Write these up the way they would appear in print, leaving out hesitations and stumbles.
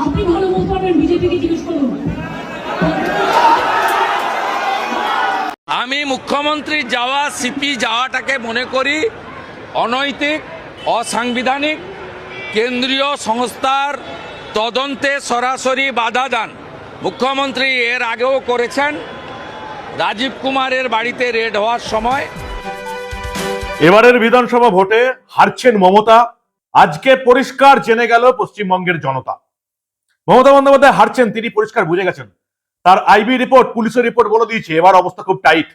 আপনি ভালো বলতে পারবেন, বিজেপিকে জিজ্ঞেস করুন। আমি মুখ্যমন্ত্রী যাওয়া, সিপি যাওয়াটাকে মনে করি অনৈতিক, অসাংবিধানিক, কেন্দ্রীয় সংস্থার তদন্তে সরাসরি বাধা দান। মুখ্যমন্ত্রী এর আগেও করেছেন, রাজীব কুমারের বাড়িতে রেড হওয়ার সময়। এবারের বিধানসভা ভোটে হারছেন মমতা, আজকে পরিষ্কার জেনে গেল পশ্চিমবঙ্গের জনতা। মমতা বন্দ্যোপাধ্যায় হারছেন, তিনি পরিষ্কার বুঝে গেছেন। তার আইবি রিপোর্ট, পুলিশের রিপোর্ট বলে দিয়েছে এবার অবস্থা খুব টাইট।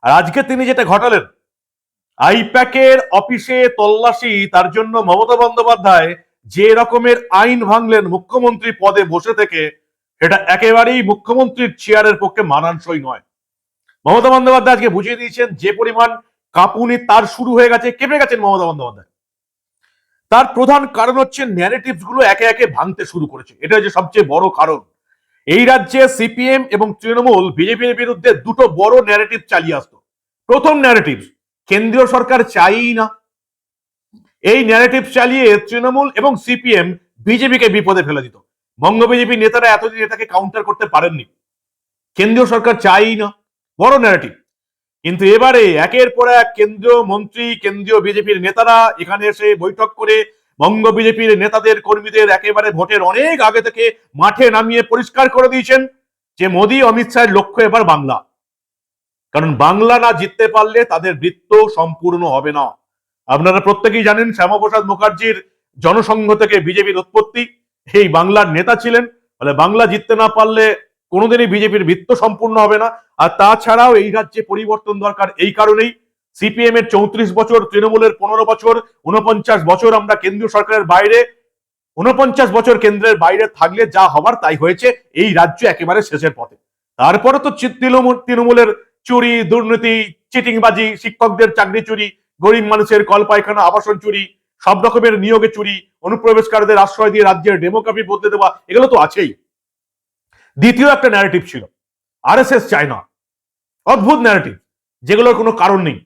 আর আজকে তিনি যেটা ঘটালেন, আইপ্যাকের অফিসে তল্লাশি, তার জন্য মমতা বন্দ্যোপাধ্যায় যে রকমের আইন ভাঙলেন মুখ্যমন্ত্রী পদে বসে থেকে, সেটা একেবারেই মুখ্যমন্ত্রীর চেয়ারের পক্ষে মানানসই নয়। মমতা বন্দ্যোপাধ্যায় আজকে বুঝিয়ে দিয়েছেন যে পরিমাণ কাঁপুনি তার শুরু হয়ে গেছে, কেঁপে গেছেন মমতা বন্দ্যোপাধ্যায়। তার প্রধান কারণ হচ্ছে ন্যারেটিভস গুলো একে একে ভাঙতে শুরু করেছে। এটা হচ্ছে সবচেয়ে বড় কারণ। এই রাজ্যে সিপিএম এবং তৃণমূল বিজেপির বিরুদ্ধে দুটো বড় ন্যারেটিভ চালিয়ে আসতো। প্রথম ন্যারেটিভ, কেন্দ্রীয় সরকার চাইই না। এই ন্যারেটিভ চালিয়ে তৃণমূল এবং সিপিএম বিজেপিকে বিপদে ফেলে দিত। বঙ্গ বিজেপি নেতারা এতদিন এটাকে কাউন্টার করতে পারেননি। কেন্দ্রীয় সরকার চাইই না, বড় ন্যারেটিভ। কিন্তু এবারে একের পর এক কেন্দ্রীয় মন্ত্রী, কেন্দ্রীয় বিজেপির নেতারা এখানে এসে বৈঠক করে বঙ্গ বিজেপির নেতাদের, কর্মীদের একেবারে ভোটের অনেক আগে থেকে মাঠে নামিয়ে পরিষ্কার করে দিয়েছেন যে মোদী, অমিত শাহের লক্ষ্য এবার বাংলা। কারণ বাংলা না জিততে পারলে তাদের বৃত্ত সম্পূর্ণ হবে না। আপনারা প্রত্যেকেই জানেন শ্যামাপ্রসাদ মুখার্জির জনসংঘ থেকে বিজেপির উৎপত্তি। এই বাংলার নেতা ছিলেন, ফলে বাংলা জিততে না পারলে কোনোদিনই বিজেপির বৃত্ত সম্পূর্ণ হবে না। আর তাছাড়াও এই রাজ্যে পরিবর্তন দরকার। এই কারণেই সিপিএম এর 34 বছর, তৃণমূলের 15 বছর, 49 বছর আমরা কেন্দ্রীয় সরকারের বাইরে, 49 বছর কেন্দ্রের বাইরে থাকলে যা হবার তাই হয়েছে। এই রাজ্য একেবারে শেষের পথে। তারপরে তো তৃণমূলের চুরি, দুর্নীতি, চিটিংবাজি, শিক্ষকদের চাকরি চুরি, গরিব মানুষের কল পায়খানা, আবাসন চুরি, সব রকমের নিয়োগে চুরি, অনুপ্রবেশকারীদের আশ্রয় দিয়ে রাজ্যের ডেমোগ্রাফি বদলে দেওয়া, এগুলো তো আছেই। দ্বিতীয় একটা ন্যারেটিভ ছিল, আরএসএস চায় না। অদ্ভুত ন্যারেটিভ, যেগুলোর কোনো কারণ নেই।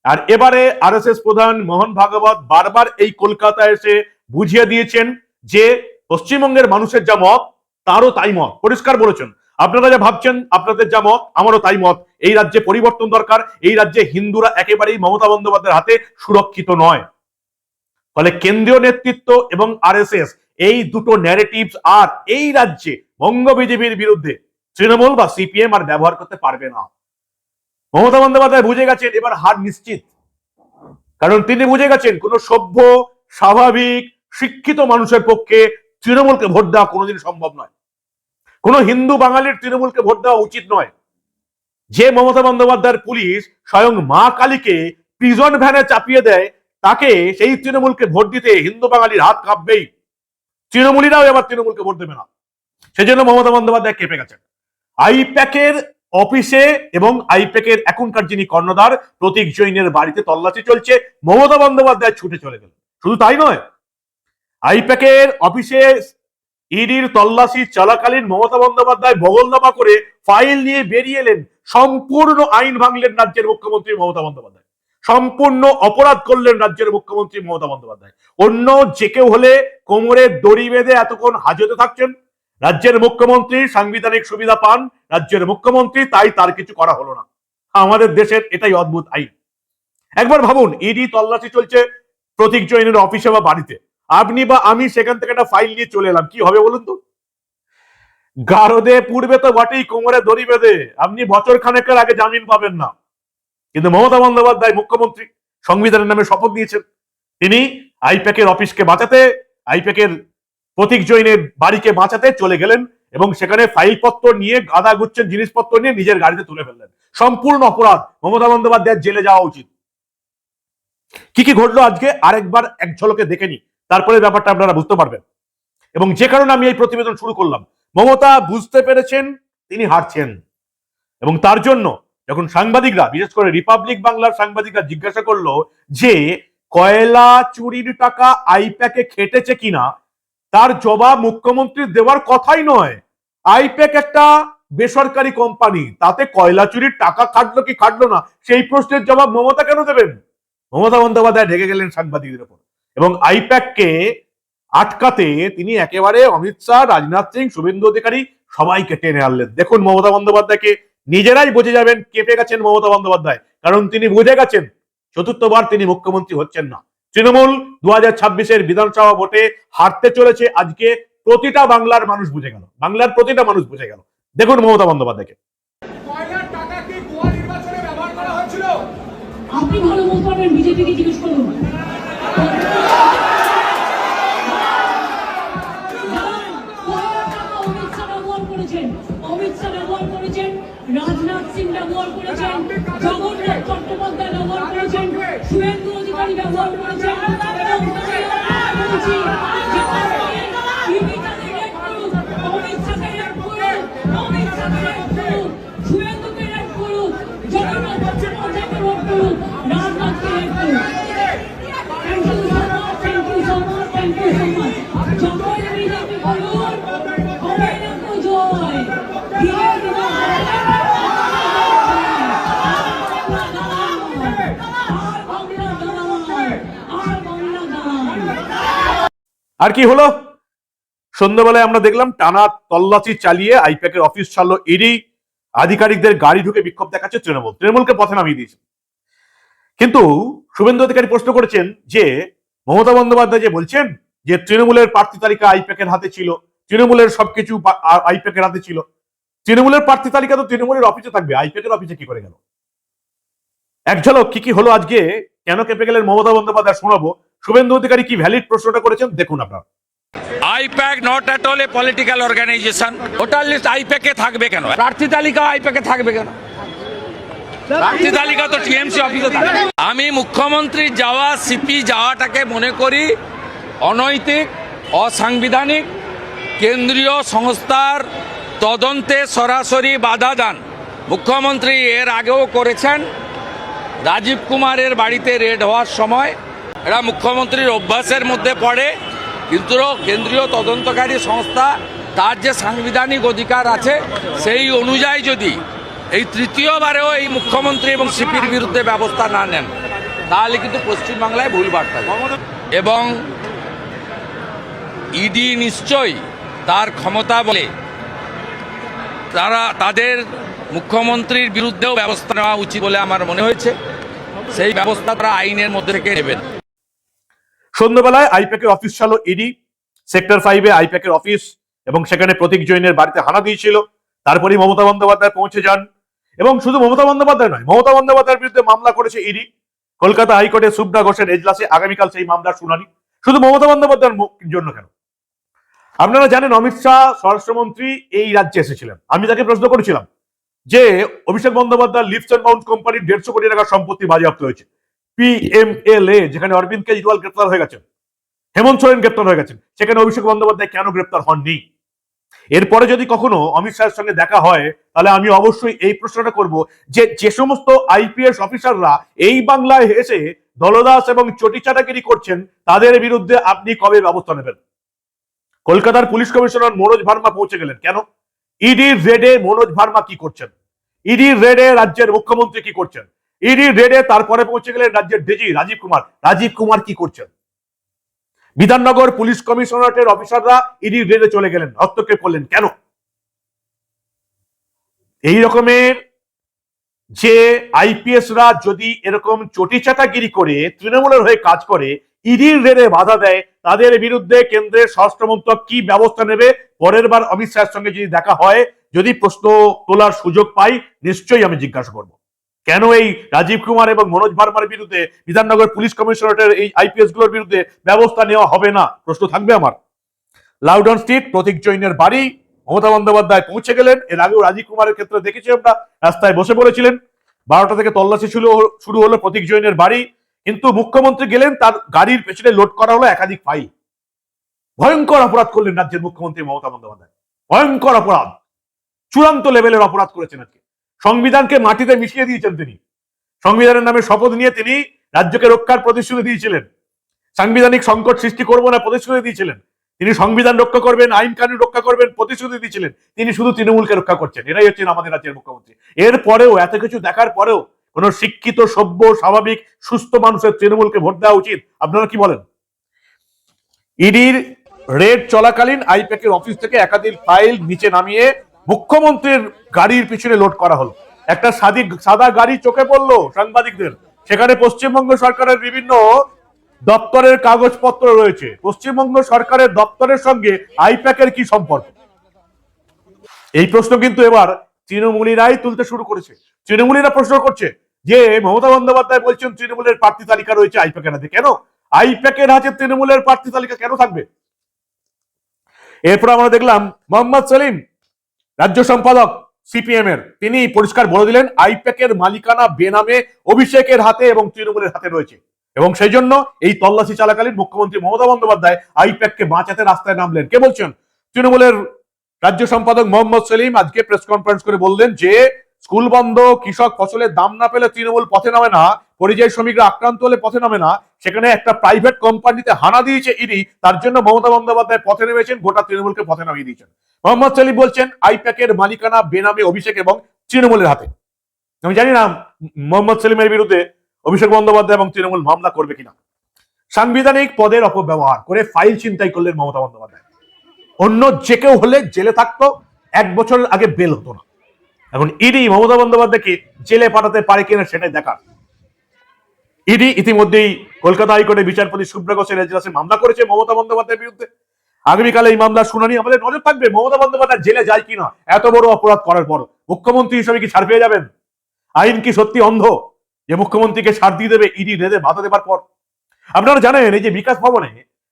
আর এবারে আরএসএস প্রধান মোহন ভাগবত বারবার এই কলকাতায় এসে বুঝিয়ে দিয়েছেন যে পশ্চিমবঙ্গের মানুষের যা মত, তারও তাই মত। পরিষ্কার বলেছেন, আপনারা যা ভাবছেন আপনাদের যা মত, আমারও তাই মত। এই রাজ্যে পরিবর্তন দরকার। এই রাজ্যে হিন্দুরা একেবারেই মমতা বন্দ্যোপাধ্যায়ের হাতে সুরক্ষিত নয়। ফলে কেন্দ্রীয় নেতৃত্ব এবং আরএসএস, এই দুটো ন্যারেটিভস আর এই রাজ্যে বঙ্গ বিজেপির বিরুদ্ধে তৃণমূল বা সিপিএম আর ব্যবহার করতে পারবে না। মমতা বন্দ্যোপাধ্যায় বুঝে গেছেন এবার হার নিশ্চিত। কারণ তিনি বুঝে গেছেন কোন সভ্য, স্বাভাবিক, শিক্ষিত মানুষের পক্ষে তৃণমূলকে ভোট দেওয়া কোনোদিন সম্ভব নয়। কোন হিন্দু বাঙালির তৃণমূলকে ভোট দেওয়া উচিত নয়। যে মমতা বন্দ্যোপাধ্যায়ের পুলিশ স্বয়ং মা কালীকে প্রিজন ভ্যানে চাপিয়ে দেয়, তাকে, সেই তৃণমূলকে ভোট দিতে হিন্দু বাঙালির হাত কাঁপবেই। তৃণমূলীরাও এবার তৃণমূলকে ভোট দেবে না। সেজন্য মমতা বন্দ্যোপাধ্যায় কেঁপে গেছেন। আইপ্যাকের অফিসে এবং আইপ্যাকের এখনকার যিনি কর্ণধার প্রতীক জৈনের বাড়িতে তল্লাশি চলছে, মমতা বন্দ্যোপাধ্যায় ছুটে চলে গেলেন। শুধু তাই নয়, আইপ্যাকের অফিসে ইডির তল্লাশি চলাকালীন মমতা বন্দ্যোপাধ্যায় বগলদাবা করে ফাইল নিয়ে বেরিয়ে এলেন। সম্পূর্ণ আইন ভাঙলেন রাজ্যের মুখ্যমন্ত্রী মমতা বন্দ্যোপাধ্যায়। সম্পূর্ণ অপরাধ করলেন রাজ্যের মুখ্যমন্ত্রী মমতা বন্দ্যোপাধ্যায়। অন্য যে কেউ হলে কোমরে দড়ি বেঁধে এতক্ষণ হাজতে থাকছেন। রাজ্যের মুখ্যমন্ত্রী সাংবিধানিক সুবিধা পান, রাজ্যের মুখ্যমন্ত্রী, তাই তার কিছু করা হলো না। আমাদের দেশের এটাই অদ্ভুত আইন। একবার ভাবুন, ইডি তল্লাশি চলছে প্রতীক জৈনের অফিসে বা বাড়িতে, আপনি বা আমি সেখান থেকে একটা ফাইল নিয়ে চলে এলাম, কি হবে বলুন তো? গারদে পূর্বে তো বটেই, কোমরে দড়ি বেঁধে আপনি বছর খানেকের আগে জামিন পাবেন না। কিন্তু মমতা বন্দ্যোপাধ্যায় মুখ্যমন্ত্রী সংবিধানের নামে শপথ নিয়েছেন। তিনি আইপ্যাকের অফিসকে বাঁচাতে, আইপ্যাকের প্রতীক জৈনের বাড়িকে বাঁচাতে চলে গেলেন এবং সেখানে ফাইলপত্র নিয়ে, গাদা গুচ্ছেন জিনিসপত্র নিয়ে নিজের গাড়িতে তুলে ফেললেন। সম্পূর্ণ অপরাধ। মমতা বন্দ্যোপাধ্যায়ের জেলে যাওয়া উচিত। কি কি ঘটলো আজকে আরেকবার এক ঝলকে দেখে নি, তারপরে ব্যাপারটা আপনারা বুঝতে পারবেন। এবং যে কারণে আমি এই প্রতিবেদন শুরু করলাম, মমতা বুঝতে পেরেছেন তিনি হারছেন। এবং তার জন্য যখন সাংবাদিকরা, বিশেষ করে রিপাবলিক বাংলার সাংবাদিকরা জিজ্ঞাসা করলো যে কয়লা চুরির টাকা আইপ্যাকে খেটেছে কিনা, তার জবাব মুখ্যমন্ত্রীর দেওয়ার কথাই নয়। আইপ্যাক একটা বেসরকারি কোম্পানি, তাতে কয়লা চুরির টাকা খাটলো কি খাটলো না, সেই প্রশ্নের জবাব মমতা কেন দেবেন? মমতা বন্দ্যোপাধ্যায় ঢেকে গেলেন সাংবাদিকদের উপর এবং আইপ্যাককে আটকাতে তিনি একেবারে অমিত শাহ, রাজনাথ সিং, শুভেন্দু অধিকারী সবাইকে টেনে আনলেন। দেখুন মমতা বন্দ্যোপাধ্যায়কে নিজেরাই বুঝে যাবেন কেঁপে গেছেন মমতা বন্দ্যোপাধ্যায়, কারণ তিনি বুঝে গেছেন চতুর্থবার তিনি মুখ্যমন্ত্রী হচ্ছেন না। তৃণমূল 2026-এর বিধানসভা ভোটে হারতে চলেছে আজকে প্রতিটা বাংলার মানুষ বুঝে গেল, বাংলার প্রতিটা মানুষ বুঝে গেল। দেখুন মমতা বন্দ্যোপাধ্যায়কে। আপনি ভালো বলতে পারবেন, বিজেপিকে জিজ্ঞেস করুন। অমিত শাহ ব্যবহার করেছেন, রাজনাথ সিং ব্যবহার করেছেন, জগন্নাথ চট্টোপাধ্যায় ব্যবহার করেছেন, শুভেন্দু অধিকারী ব্যবহার করেছেন, শুভেন্দুকে রেড করুন, জগন্নাথ চট্টোপাধ্যায়কে রেড করুন, রাজনাথকে রেড করুন। Thank you so much, thank you so much, thank you so much. জয় বিজেপি বলুন, অবৈধ জয়। ধীরে ধীরে আর কি হলো? সন্ধ্যাবেলায় আমরা দেখলাম টানা তল্লাশি চালিয়ে আইপ্যাকের অফিস ছাড়লো ইডি, আধিকারিকদের গাড়ি ঢুকে বিক্ষোভ দেখাচ্ছে তৃণমূলকে পথে নামিয়ে দিয়েছে। কিন্তু শুভেন্দু অধিকারী প্রশ্ন করেছেন যে মমতা বন্দ্যোপাধ্যায় যে বলছেন যে তৃণমূলের প্রার্থী তালিকা আইপ্যাকের হাতে ছিল, তৃণমূলের সবকিছু আইপ্যাকের হাতে ছিল, তৃণমূলের প্রার্থী তালিকা তো তৃণমূলের অফিসে থাকবে, আইপ্যাকের অফিসে কি করে গেল? এক ঝলক কি কি হলো আজকে, কেন কেঁপে গেলেন মমতা বন্দ্যোপাধ্যায় শোনাবো। শুভেন্দু অধিকারী কি ভ্যালিড প্রশ্নটা করেছেন দেখুন আপনারা। IPAC not at all a political organisation. ওটার লিস্ট আইপ্যাকে থাকবে কেন? প্রার্থী তালিকা আইপ্যাকে থাকবে কেন? প্রার্থী তালিকা তো টিএমসি অফিসে থাকবে। আমি মুখ্যমন্ত্রীর যাওয়া, সিপি যাওয়াটাকে মনে করি অনৈতিক, অসাংবিধানিক, কেন্দ্রীয় সংস্থার তদন্তে সরাসরি বাধা দান। মুখ্যমন্ত্রী এর আগেও করেছেন, রাজীব কুমারের বাড়িতে রেড হওয়ার সময়। এরা মুখ্যমন্ত্রীর অভ্যাসের মধ্যে পড়ে, কিন্তু কেন্দ্রীয় তদন্তকারী সংস্থা তার যে সাংবিধানিক অধিকার আছে সেই অনুযায়ী যদি এই তৃতীয়বারেও এই মুখ্যমন্ত্রী এবং সিপির বিরুদ্ধে ব্যবস্থা না নেন তাহলে কিন্তু পশ্চিমবাংলায় ভুল বার্তা যাবে। এবং ইডি নিশ্চয়ই তার ক্ষমতা বলে তাদের মুখ্যমন্ত্রীর বিরুদ্ধেও ব্যবস্থা নেওয়া উচিত বলে আমার মনে হয়েছে। সেই ব্যবস্থা তারা আইনের মধ্যে রেখে নেবেন। সন্ধ্যাবেলায় আইপ্যাকের অফিস ছাড়লো ইডি, সেক্টর 5-এ আইপ্যাকের অফিস এবং সেখানে প্রতীক জৈনের বাড়িতে হানা দিয়েছিল। তারপরেই মমতা বন্দ্যোপাধ্যায় পৌঁছে যান, এবং শুধু মমতা বন্দ্যোপাধ্যায় নয়, মমতা বন্দ্যোপাধ্যায়ের বিরুদ্ধে মামলা করেছে ইডি। কলকাতা হাইকোর্টে সুব্রা ঘোষের এজলাসে আগামীকাল সেই মামলার শুনানি। শুধু মমতা বন্দ্যোপাধ্যায়ের জন্য কেন? আপনারা জানেন অমিত শাহ স্বরাষ্ট্রমন্ত্রী এই রাজ্যে এসেছিলেন। আমি তাকে প্রশ্ন করেছিলাম যে Abhishek Bandyopadhyay lift and bounce কোম্পানির 150 কোটি টাকার সম্পত্তি বাজেয়াপ্ত হয়েছে। PMLA যেখানে অরবিন্দ কেজরিওয়াল গ্রেপ্তার হয়ে গেছেন, হেমন্ত সোরেন গ্রেপ্তার হয়ে গেছেন, সেখানে অভিষেক বন্দ্যোপাধ্যায় কেন গ্রেপ্তার হননি? এরপরে যদি কখনো অমিত শাহের সঙ্গে দেখা হয় তাহলে আমি অবশ্যই এই প্রশ্নটা করব যে যে সমস্ত আইপিএস অফিসাররা এই বাংলায় এসে দলদাস এবং চটিচাটাগিরি করছেন তাদের বিরুদ্ধে আপনি কবে ব্যবস্থা নেবেন? কলকাতার পুলিশ কমিশনার মনোজ ভার্মা পৌঁছে গেলেন কেন? ইডির রেডে মনোজ ভার্মা কি করছেন? ইডির রেডে রাজ্যের মুখ্যমন্ত্রী কি করছেন? ইডির রেডে তারপরে পৌঁছে গেলেন রাজ্যের ডিজি রাজীব কুমার। রাজীব কুমার কি করছেন? বিধাননগর পুলিশ কমিশনারেটের অফিসাররা ইডির রেডে চলে গেলেন, হস্তক্ষেপ করলেন কেন? এই রকমের যে আইপিএসরা যদি এরকম চটিচাটাগিরি করে তৃণমূলের হয়ে কাজ করে, ইডির রেডে বাধা দেয়, তাদের বিরুদ্ধে কেন্দ্রের স্বরাষ্ট্রমন্ত্রক কি ব্যবস্থা নেবে? পরের বার অমিত শাহের সঙ্গে যদি দেখা হয়, যদি প্রশ্ন তোলার সুযোগ পাই, নিশ্চয়ই আমি জিজ্ঞাসা করব কেন এই রাজীব কুমার এবং মনোজ ভার্মার বিরুদ্ধে, বিধাননগর পুলিশ কমিশনারেটের এই আইপিএস গুলোর বিরুদ্ধে ব্যবস্থা নেওয়া হবে না? প্রশ্ন থাকবে আমার। লাউডন স্ট্রিট প্রতীক জৈনের বাড়ি, মমতা বন্দ্যোপাধ্যায় পৌঁছে গেলেন। এর আগেও রাজীব কুমারের ক্ষেত্রে দেখেছি আমরা, রাস্তায় বসে পড়েছিলেন। 12টা থেকে তল্লাশি শুরু হলো প্রতীক জৈনের বাড়ি, কিন্তু মুখ্যমন্ত্রী গেলেন, তার গাড়ির পেছনে লোড করা হলো একাধিক ফাইল। ভয়ঙ্কর অপরাধ করলেন রাজ্যের মুখ্যমন্ত্রী মমতা বন্দ্যোপাধ্যায়, ভয়ঙ্কর অপরাধ, চূড়ান্ত লেভেলের অপরাধ করেছেন আজকে। সংবিধানকে মাটিতে মিশিয়ে দিয়েছেন তিনি। সংবিধানের নামে শপথ নিয়ে তিনি রাজ্যকে রক্ষার প্রতিশ্রুতি দিয়েছিলেন, সাংবিধানিক সংকট সৃষ্টি করবো না প্রতিশ্রুতি দিয়েছিলেন। তিনি সংবিধান রক্ষা করবেন, আইন কানুন রক্ষা করবেন প্রতিশ্রুতি দিয়েছিলেন। তিনি শুধু তৃণমূলকে রক্ষা করছেন। এরাই হচ্ছেন আমাদের রাজ্যের মুখ্যমন্ত্রী। এর পরেও, এত কিছু দেখার পরেও কোন শিক্ষিত, সভ্য, স্বাভাবিক, সুস্থ মানুষের তৃণমূলকে ভোট দেওয়া উচিত? আপনারা কি বলেন? ইডির রেড চলাকালীন আইপ্যাকের অফিস থেকে একাধিক ফাইল নিচে নামিয়ে মুখ্যমন্ত্রীর গাড়ির পিছনে লোড করা হলো। একটা সাদা গাড়ি চোখে পড়লো সাংবাদিকদের, সেখানে পশ্চিমবঙ্গ সরকারের বিভিন্ন দপ্তরের কাগজপত্র রয়েছে। পশ্চিমবঙ্গ সরকারের দপ্তরের সঙ্গে আইপ্যাকের কি সম্পর্ক? এই প্রশ্ন কিন্তু এবার তৃণমূলীরাই তুলতে শুরু করেছে। তৃণমূলীরা প্রশ্ন করছে যে মমতা বন্দ্যোপাধ্যায় বলছেন তৃণমূলের প্রার্থী তালিকা রয়েছে আইপ্যাকের হাতে, কেন আইপ্যাকের হাতে তৃণমূলের প্রার্থী তালিকা কেন থাকবে? এরপর আমরা দেখলাম মোহাম্মদ সেলিম, রাজ্য সম্পাদক সিপিএম এর, তিনি পরিষ্কার বলে দিলেন আইপ্যাকের মালিকানা বেনামে অভিষেকের হাতে এবং তৃণমূলের হাতে রয়েছে, এবং সেই জন্য এই তল্লাশি চলাকালীন মুখ্যমন্ত্রী মমতা বন্দ্যোপাধ্যায় আইপ্যাককে বাঁচাতে রাস্তায় নামলেন। কে বলছেন? তৃণমূলের রাজ্য সম্পাদক মোহাম্মদ সেলিম আজকে প্রেস কনফারেন্স করে বললেন যে স্কুল বন্ধ, কৃষক ফসলের দাম না পেলে তৃণমূল পথে নামে না, পরিযায়ী শ্রমিকরা আক্রান্ত হলে পথে নামে না, সেখানে একটা প্রাইভেট কোম্পানিতে হানা দিয়েছে ইডি, তার জন্য মমতা বন্দ্যোপাধ্যায় পথে নেমেছেন, গোটা তৃণমূলকে পথে নামিয়ে দিয়েছেন। মোহাম্মদ সেলিম বলছেন আইপ্যাকের মালিকানা বেনামে অভিষেক এবং তৃণমূলের হাতে। আমি জানি না মোহাম্মদ সেলিমের বিরুদ্ধে অভিষেক বন্দ্যোপাধ্যায় এবং তৃণমূল মামলা করবে কিনা। সাংবিধানিক পদের অপব্যবহার করে ফাইল ছিনতাই করলেন মমতা বন্দ্যোপাধ্যায়। অন্য যে কেউ হলে জেলে থাকতো, 1 বছরের আগে বেল হতো না। এখন ইডি মমতা বন্দ্যোপাধ্যায়কে জেলে পাঠাতে পারে কিনা সেটাই দেখার। ইডি ইতিমধ্যেই কলকাতা হাইকোর্টে বিচারপতি সুব্রত ঘোষের এজলাসে মামলা করেছে মমতা বন্দ্যোপাধ্যায়ের বিরুদ্ধে। আগামীকালে এই মামলার শুনানি, আমাদের নজর থাকবে মমতা বন্দ্যোপাধ্যায় জেলে যায় কিনা। এত বড় অপরাধ করার পর মুখ্যমন্ত্রী হিসেবে কি ছাড় পেয়ে যাবেন? আইন কি সত্যি অন্ধ যে মুখ্যমন্ত্রীকে ছাড় দিয়ে দেবে ইডি রেদে বাধা দেবার পর? আপনারা জানেন এই যে বিকাশ ভবনে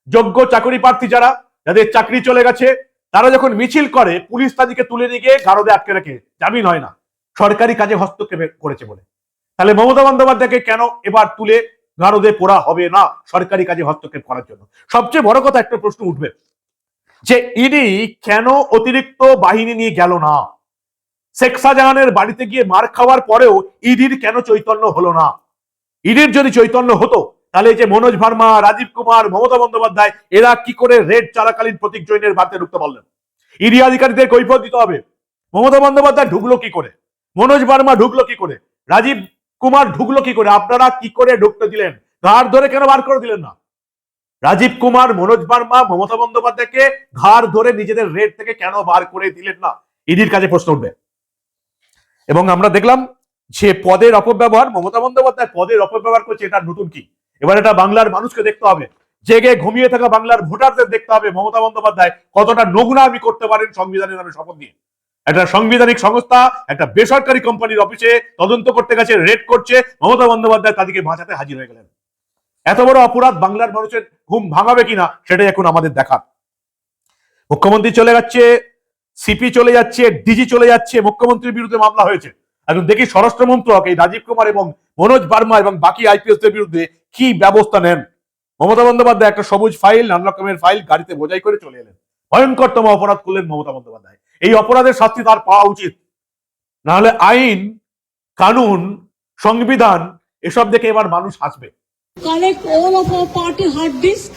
যোগ্য চাকরি প্রার্থী যাদের চাকরি চলে গেছে, তারা যখন মিছিল করে পুলিশ তাদেরকে তুলে নিয়ে গিয়ে গারদে আটকে রাখে, জামিন হয় না, সরকারি কাজে হস্তক্ষেপ করেছে বলে। তাহলে মমতা বন্দ্যোপাধ্যায়কে কেন এবার তুলে গারদে পোড়া হবে না সরকারি কাজে হস্তক্ষেপ করার জন্য? সবচেয়ে বড় কথা একটা প্রশ্ন উঠবে যে ইডি কেন অতিরিক্ত বাহিনী নিয়ে গেল না? শেখ শাহজাহানের বাড়িতে গিয়ে মার খাওয়ার পরেও ইডির কেন চৈতন্য হলো না? ইডির যদি চৈতন্য হতো তাহলে এই যে মনোজ ভার্মা, রাজীব কুমার, মমতা বন্দ্যোপাধ্যায় এরা কি করে রেড চলাকালীন প্রতীক জৈনের বাড়িতে ঢুকতে পারলেন? ইডি আধিকারিকদের কৈফিয়ত দিতে হবে। মমতা বন্দ্যোপাধ্যায় ঢুকলো কি করে? মনোজ ভার্মা ঢুকলো কি করে? রাজীব কুমার ঢুকলো কি করে? আপনারা কি করে ঢুকতে দিলেন? ঘাড় ধরে কেন বার করে দিলেন না? রাজীব কুমার, মনোজ ভার্মা, মমতা বন্দ্যোপাধ্যায়কে ঘাড় ধরে নিজেদের রেড থেকে কেন বার করে দিলেন না? ইডির কাছে প্রশ্ন উঠবে। এবং আমরা দেখলাম যে পদের অপব্যবহার, মমতা বন্দ্যোপাধ্যায় পদের অপব্যবহার করছে, এটা নতুন কি? এবার এটা বাংলার মানুষকে দেখতে হবে, জেগে ঘুমিয়ে থাকা বাংলার ভোটারদের দেখতে হবে মমতা বন্দ্যোপাধ্যায় কতটা নোংরামি করতে পারেন সংবিধানের নামে শপথ নিয়ে। একটা সাংবিধানিক সংস্থা একটা বেসরকারি কোম্পানির অফিসে তদন্ত করতে গেছে, রেড করছে, মমতা বন্দ্যোপাধ্যায় তাদেরকে বাঁচাতে হাজির হয়ে গেলেন। এত বড় অপরাধ বাংলার মানুষের ঘুম ভাঙাবে কিনা সেটাই এখন আমাদের দেখার। মুখ্যমন্ত্রী চলে যাচ্ছে, সিপি চলে যাচ্ছে, ডিজি চলে যাচ্ছে, মুখ্যমন্ত্রীর বিরুদ্ধে মামলা হয়েছে। এখন দেখি স্বরাষ্ট্র মন্ত্রক এই রাজীব কুমার এবং মনোজ ভার্মা এবং বাকি আইপিএসদের বিরুদ্ধে কি ব্যবস্থা নেন। মমতা বন্দ্যোপাধ্যায় একটা সবুজ ফাইল, নানা রকমের ফাইল গাড়িতে বোঝাই করে চলে এলেন। ভয়ঙ্করতম অপরাধ করলেন মমতা বন্দ্যোপাধ্যায়। এই অপরাধের শাস্তি তার পাওয়া উচিত, নাহলে আইন, কানুন, সংবিধান এসব দেখে এবার মানুষ হাসবে। Collect all of our party hard disk,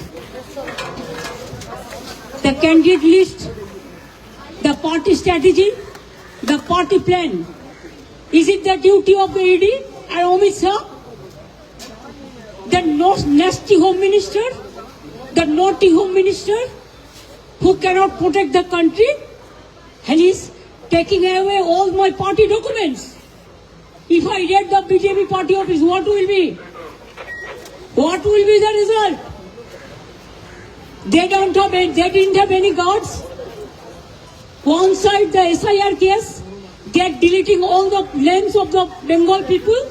the candidate list, the party strategy, the party plan. Is it the duty of the ED and Amit Shah, the nasty home minister, the naughty home minister who cannot protect the country, and he's taking away all my party documents? If I raid the BJP party office, what will be? What will be the result? They didn't have any guards. One side the SIR case, they're deleting all the names of the Bengal people.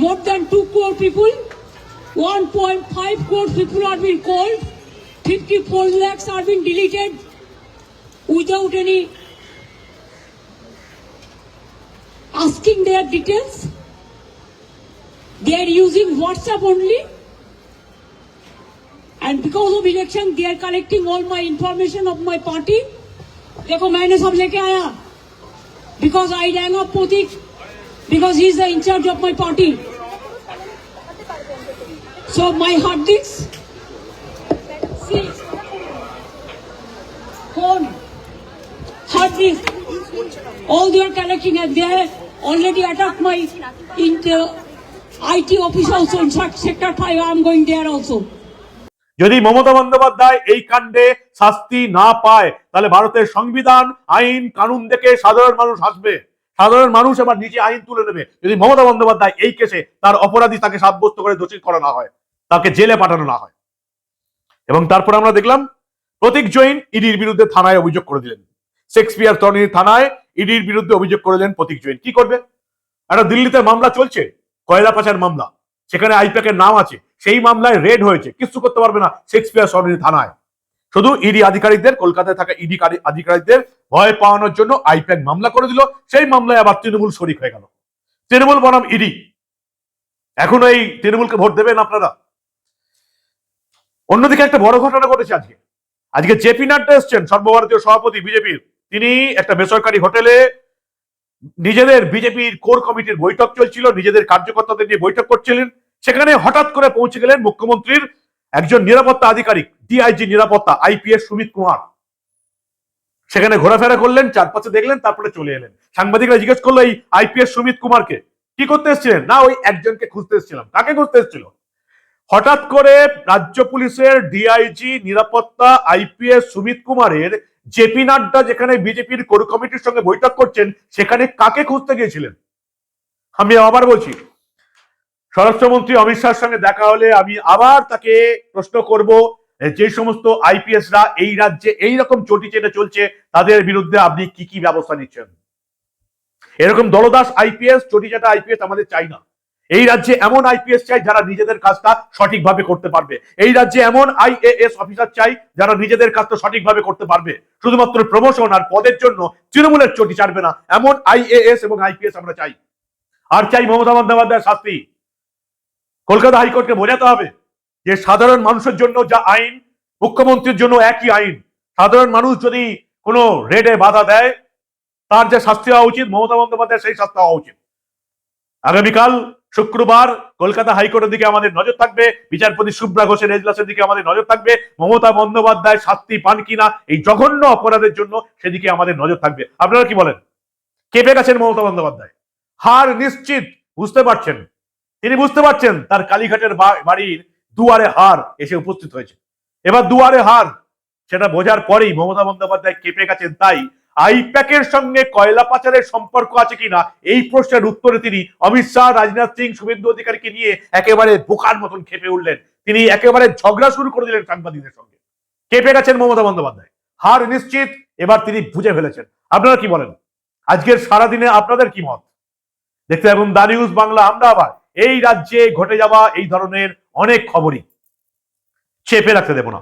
More than 2 crore people, 1.5 crore people are being called, 54 lakhs are being deleted without any asking their details. They are using WhatsApp only, and because of election they are collecting all my information of my party. देखो मैंने सब लेके आया, because I rang up Pratik, because he is the in charge of my party. So my hard disk, see, phone, hard disk, all they are collecting, and they have already attacked my IT office also. In fact, sector 5, I am going there also. যদি মমতা বন্দ্যোপাধ্যায় এই কাণ্ডে শাস্তি না পায় তাহলে ভারতের সংবিধান আইন কানুন দেখে সাধারণ মানুষ হাসবে, সাধারণ মানুষ আবার নিজে আইন তুলে নেবে যদি মমতা বন্দ্যোপাধ্যায় এই কেসে তার অপরাধী তাকে সাব্যস্ত করে দোষী করা না হয়, তাকে জেলে পাঠানো না হয়। এবং তারপর আমরা দেখলাম প্রতীক জৈন ইডির বিরুদ্ধে থানায় অভিযোগ করে দিলেন, শেক্সপিয়ার তর্নি থানায় ইডির বিরুদ্ধে অভিযোগ করে দিলেন প্রতীক জৈন। কি করবে? একটা দিল্লিতে মামলা চলছে, কয়লা পাচার মামলা, সেখানে আইপ্যাকের নাম আছে, সেই মামলায় রেড হয়েছে, কিছু করতে পারবে না শেক্সপিয়ার তর্নি থানায়। শুধু ইডি আধিকারিকদের, কলকাতায় থাকা ইডি আধিকারিকদের ভয় পাওয়ানোর জন্য আইপ্যাক মামলা করে দিল, সেই মামলায় আবার তৃণমূল শরিক হয়ে গেল। তৃণমূল বনাম ইডি, এখন এই তৃণমূলকে ভোট দেবেন আপনারা? অন্যদিকে একটা বড় ঘটনা ঘটেছে আজকে। আজকে জেপি নাড্ডা এসছেন, সর্বভারতীয় সভাপতি বিজেপির। তিনি একটা বেসরকারি হোটেলে নিজেদের বিজেপির কোর কমিটির বৈঠক চলছিল, নিজেদের কার্যকর্তাদের নিয়ে বৈঠক করছিলেন। সেখানে হঠাৎ করে পৌঁছে গেলেন মুখ্যমন্ত্রীর একজন নিরাপত্তা আধিকারিক, ডিআইজি নিরাপত্তা আইপিএস সুমিত কুমার। সেখানে ঘোরাফেরা করলেন, চারপাশে দেখলেন, তারপরে চলে এলেন। সাংবাদিকরা জিজ্ঞেস করলো এই আইপিএস সুমিত কুমারকে কি করতে এসেছিলেন? না, ওই একজনকে খুঁজতে এসেছিলাম। কাকে খুঁজতে এসেছিল? হঠাৎ করে রাজ্য পুলিশের ডিআইজি নিরাপত্তা আইপিএস সুমিত কুমারের জেপি নাড্ডা যেখানে বিজেপির কোর কমিটির সঙ্গে বৈঠক করছেন, সেখানে কাকে খুঁজতে গিয়েছিলেন? আমি আবার বলছি, স্বরাষ্ট্রমন্ত্রী অমিত শাহের সঙ্গে দেখা হলে আমি আবার তাকে প্রশ্ন করব, যে সমস্ত আইপিএসরা এই রাজ্যে এইরকম চটি চেটে চলছে তাদের বিরুদ্ধে আপনি কি কি ব্যবস্থা নিচ্ছেন? এরকম দলদাস আইপিএস, চটি চাটা আইপিএস আমাদের চাই না। এই রাজ্যে এমন আইপিএস চাই যারা নিজেদের কাজটা সঠিকভাবে করতে পারবে। এই রাজ্যে এমন আইএএস অফিসার চাই যারা নিজেদের কাজটা সঠিকভাবে করতে পারবে। শুধুমাত্র প্রমোশন আর পদের জন্য তৃণমূলের চটি চাটবে না, এমন আইএএস এবং আইপিএস আমরা চাই। আর চাই মমতা বন্দ্যোপাধ্যায়ের শাস্তি। কলকাতা হাইকোর্টকে বোঝাতে হবে যে সাধারণ মানুষের জন্য যা আইন, মুখ্যমন্ত্রীর জন্য একই আইন। সাধারণ মানুষ যদি কোনো রেডে বাধা দেয়, তার যে শাস্তি হওয়া উচিত, মমতা বন্দ্যোপাধ্যায়ের সেই শাস্তি হওয়া উচিত। আগামীকাল শুক্রবার কলকাতা হাইকোর্টের দিকে আমাদের নজর থাকবে, বিচারপতি শুভ্রা ঘোষের এজলাসের দিকে আমাদের নজর থাকবে। মমতা বন্দ্যোপাধ্যায় শাস্তি পান কিনা এই জঘন্য অপরাধের জন্য, সেদিকে আমাদের নজর থাকবে। আপনারা কি বলেন? কেঁপে গেছেন মমতা বন্দ্যোপাধ্যায়, হার নিশ্চিত বুঝতে পারছেন। তিনি বুঝতে পারছেন তার কালীঘাটের বাড়ির দুয়ারে হার এসে উপস্থিত হয়েছে। এবার দুয়ারে হার, সেটা বোঝার পরেই মমতা বন্দ্যোপাধ্যায় কেঁপে গেছেন। তাই আইপ্যাকের সঙ্গে কয়লা পাচারের সম্পর্ক আছে কিনা এই প্রশ্নের উত্তরে তিনি অমিত শাহ, রাজনাথ সিং, শুভেন্দু অধিকারীকে নিয়ে একেবারে বোকার মতন খেপে উঠলেন। তিনি একেবারে ঝগড়া শুরু করে দিলেন সাংবাদিকদের সঙ্গে। কেঁপে গেছেন মমতা বন্দ্যোপাধ্যায়, হার নিশ্চিত। এবার তিনি বুঝে ফেলেছেন। আপনারা কি বলেন? আজকের সারাদিনে আপনাদের কি মত? দেখতে থাকুন দা নিউজ বাংলা। আমরা আবার এই রাজ্যে ঘটে যাওয়া এই ধরনের অনেক খবরই চেপে রাখতে দেব না।